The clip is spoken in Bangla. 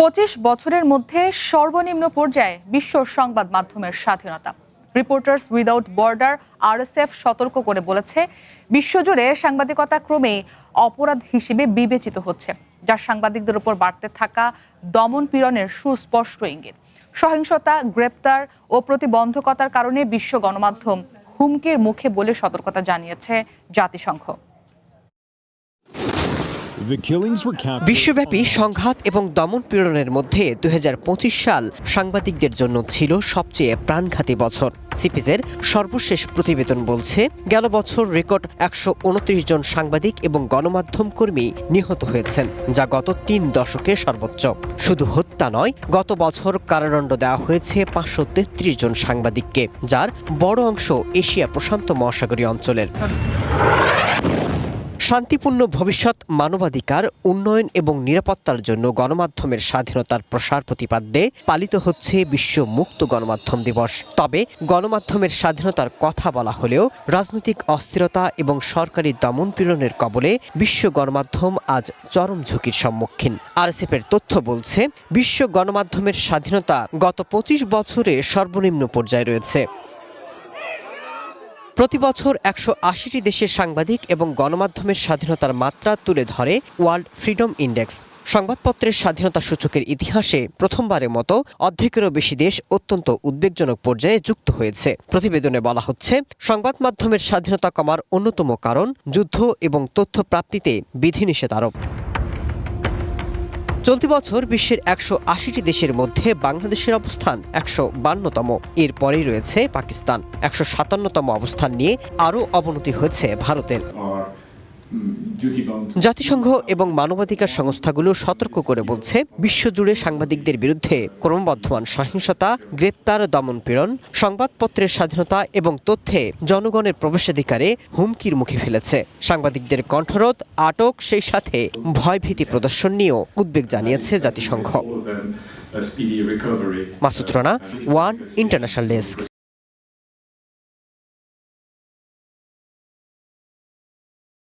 25 বছরের মধ্যে সর্বনিম্ন পর্যায়ে বিশ্ব সংবাদ মাধ্যমের স্বাধীনতা। রিপোর্টার্স উইদাউট বর্ডার আরএসএফ সতর্ক করে বলেছে, বিশ্বজুড়ে সাংবাদিকতা ক্রমেই অপরাধ হিসেবে বিবেচিত হচ্ছে, যা সাংবাদিকদের উপর বাড়তে থাকা দমন পীড়নের সুস্পষ্ট ইঙ্গিত। সহিংসতা, গ্রেপ্তার ও প্রতিবন্ধকতার কারণে বিশ্ব গণমাধ্যম হুমকির মুখে বলে সতর্কতা জানিয়েছে জাতিসংঘ। বিশ্বব্যাপী সংঘাত এবং দমন পীড়নের মধ্যে 2025 সাল সাংবাদিকদের জন্য ছিল সবচেয়ে প্রাণঘাতী বছর। সিপিজের সর্বশেষ প্রতিবেদন বলছে, গেল বছর রেকর্ড 129 জন সাংবাদিক এবং গণমাধ্যম কর্মী নিহত হয়েছেন, যা গত 3 দশকে সর্বোচ্চ। শুধু হত্যা নয়, গত বছর কারাদণ্ড দেওয়া হয়েছে 533 জন সাংবাদিককে, যার বড় অংশ এশিয়া প্রশান্ত মহাসাগরীয় অঞ্চলের। শান্তিপূর্ণ ভবিষ্যৎ, মানবাধিকার, উন্নয়ন এবং নিরাপত্তার জন্য গণমাধ্যমের স্বাধীনতার প্রসার প্রতিপাদ্যে পালিত হচ্ছে বিশ্ব মুক্ত গণমাধ্যম দিবস। তবে গণমাধ্যমের স্বাধীনতার কথা বলা হলেও রাজনৈতিক অস্থিরতা এবং সরকারি দমন পীড়নের কবলে বিশ্ব গণমাধ্যম আজ চরম ঝুঁকির সম্মুখীন। আরএসএফের তথ্য বলছে, বিশ্ব গণমাধ্যমের স্বাধীনতা গত 25 বছরে সর্বনিম্ন পর্যায়ে রয়েছে। প্রতি বছর 180টি দেশের সাংবাদিক এবং গণমাধ্যমের স্বাধীনতার মাত্রা তুলে ধরে ওয়ার্ল্ড ফ্রিডম ইন্ডেক্স। সংবাদপত্রের স্বাধীনতা সূচকের ইতিহাসে প্রথমবারের মতো অর্ধেকেরও বেশি দেশ অত্যন্ত উদ্বেগজনক পর্যায়ে যুক্ত হয়েছে। প্রতিবেদনে বলা হচ্ছে, সংবাদ মাধ্যমের স্বাধীনতা কমার অন্যতম কারণ যুদ্ধ এবং তথ্য প্রাপ্তিতে বিধিনিষেধ আরোপ। চলতি বছর বিশ্বের 180টি দেশের মধ্যে বাংলাদেশের অবস্থান 152তম। এর পরেই রয়েছে পাকিস্তান। 157তম অবস্থান নিয়ে আরও অবনতি হয়েছে ভারতের। জাতিসংঘ এবং মানবাধিকার সংস্থাগুলো সতর্ক করে বলছে, বিশ্বজুড়ে সাংবাদিকদের বিরুদ্ধে ক্রমবর্ধমান সহিংসতা, গ্রেপ্তার, দমনপীড়ন সংবাদপত্রের স্বাধীনতা এবং তথ্যে জনগণের প্রবেশাধিকারে হুমকির মুখে ফেলেছে। সাংবাদিকদের কণ্ঠরোধ, আটক, সেই সাথে ভয়ভীতি প্রদর্শন নিয়েও উদ্বেগ জানিয়েছে জাতিসংঘ। Masud Rana, one international desk.